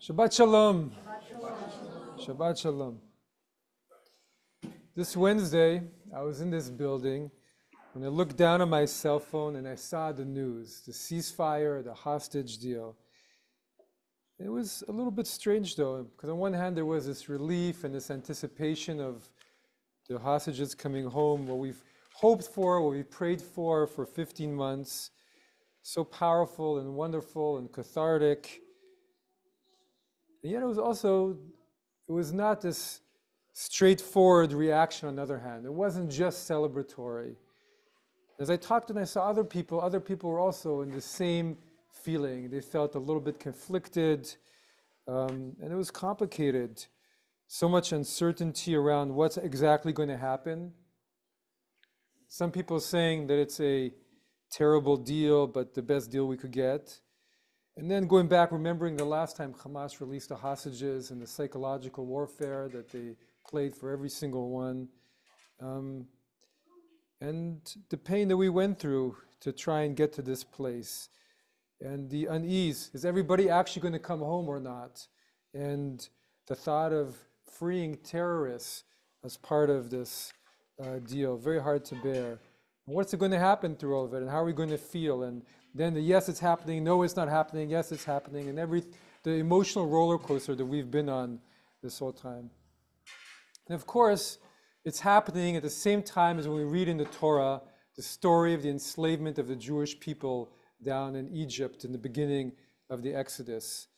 Shabbat Shalom. Shabbat Shalom. This Wednesday, I was in this building when I looked down on my cell phone and I saw the news, the ceasefire, the hostage deal. It was a little bit strange though, because on one hand there was this relief and this anticipation of the hostages coming home, what we've hoped for, what we prayed for 15 months. So powerful and wonderful and cathartic. And yet it was not this straightforward reaction on the other hand. It wasn't just celebratory. As I talked and I saw other people were also in the same feeling. They felt a little bit conflicted, and it was complicated. So much uncertainty around what's exactly going to happen. Some people saying that it's a terrible deal, but the best deal we could get. And then going back, remembering the last time Hamas released the hostages and the psychological warfare that they played for every single one. And the pain that we went through to try and get to this place. And the unease, is everybody actually going to come home or not? And the thought of freeing terrorists as part of this deal, very hard to bear. And what's going to happen through all of it? And how are we going to feel? And then the yes, it's happening, no, it's not happening, yes, it's happening, and the emotional roller coaster that we've been on this whole time. And of course, it's happening at the same time as when we read in the Torah the story of the enslavement of the Jewish people down in Egypt in the beginning of the Exodus.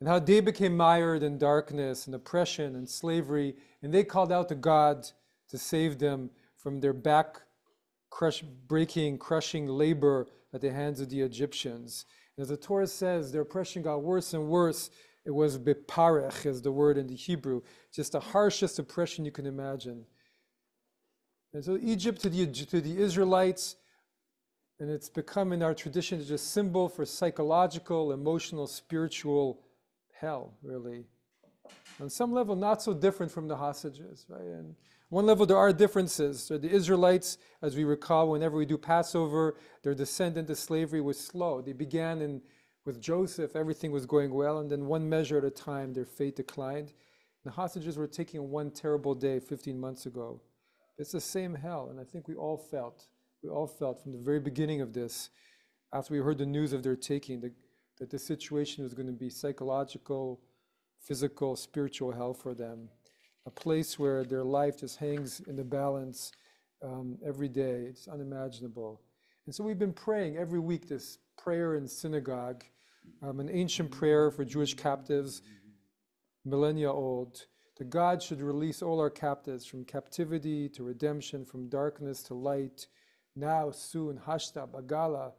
And how they became mired in darkness and oppression and slavery, and they called out to God to save them from their crushing labor at the hands of the Egyptians. And as the Torah says, their oppression got worse and worse. It was beparech, is the word in the Hebrew, just the harshest oppression you can imagine. And so Egypt to the Israelites, and it's become in our tradition just a symbol for psychological, emotional, spiritual hell, really. On some level, not so different from the hostages, right? And one level, there are differences. So the Israelites, as we recall, whenever we do Passover, their descent into slavery was slow. They began with Joseph, everything was going well, and then one measure at a time, their fate declined. The hostages were taken one terrible day 15 months ago. It's the same hell, and I think we all felt from the very beginning of this, after we heard the news of their taking, that the situation was going to be psychological, physical, spiritual hell for them. A place where their life just hangs in the balance every day. It's unimaginable. And so we've been praying every week this prayer in synagogue, an ancient prayer for Jewish captives, millennia old, that God should release all our captives from captivity to redemption, from darkness to light, now, soon, hashta, bagala.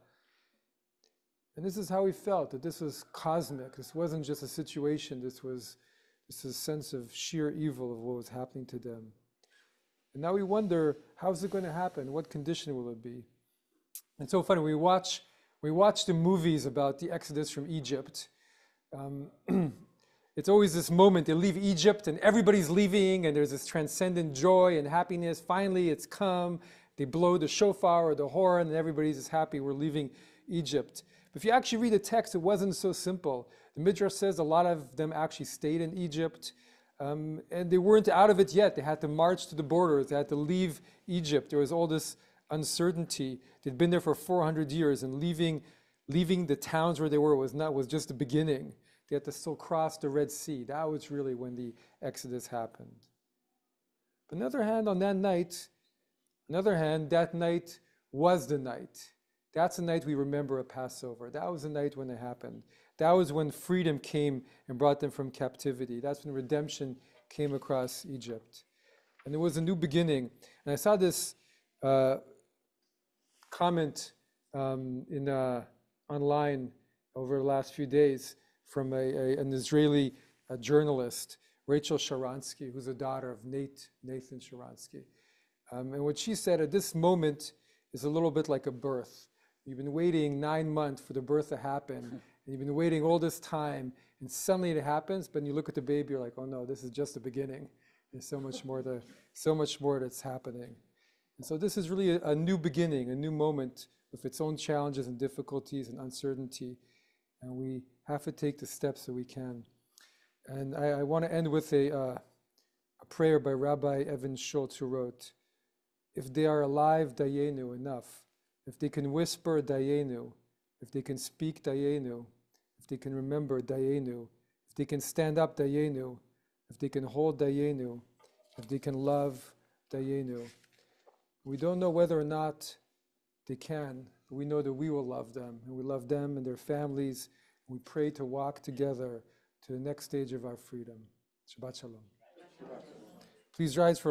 And this is how we felt, that this was cosmic. This wasn't just a situation, this is a sense of sheer evil of what was happening to them. And now we wonder, how's it going to happen? What condition will it be? And so funny, we watch the movies about the Exodus from Egypt. It's always this moment, they leave Egypt and everybody's leaving and there's this transcendent joy and happiness. Finally, it's come. They blow the shofar or the horn and everybody's just happy we're leaving Egypt. But if you actually read the text, it wasn't so simple. The Midrash says a lot of them actually stayed in Egypt, and they weren't out of it yet. They had to march to the borders. They had to leave Egypt. There was all this uncertainty. They'd been there for 400 years, and leaving the towns where they were was just the beginning. They had to still cross the Red Sea. That was really when the Exodus happened. But on the other hand, that night was the night. That's the night we remember at Passover. That was the night when it happened. That was when freedom came and brought them from captivity. That's when redemption came across Egypt. And it was a new beginning. And I saw this comment online over the last few days from an Israeli journalist, Rachel Sharansky, who's the daughter of Nathan Sharansky. And what she said at this moment is a little bit like a birth. You've been waiting 9 months for the birth to happen, and you've been waiting all this time, and suddenly it happens, but you look at the baby, you're like, oh no, this is just the beginning. There's so much more that's happening. And so this is really a new beginning, a new moment with its own challenges and difficulties and uncertainty. And we have to take the steps that we can. And I want to end with a prayer by Rabbi Evan Schultz, who wrote, if they are alive, Dayenu, enough. If they can whisper, Dayenu. If they can speak, Dayenu. If they can remember, Dayenu. If they can stand up, Dayenu. If they can hold, Dayenu. If they can love, Dayenu. We don't know whether or not they can, but we know that we will love them, and we love them and their families. We pray to walk together to the next stage of our freedom. Shabbat Shalom. Please rise for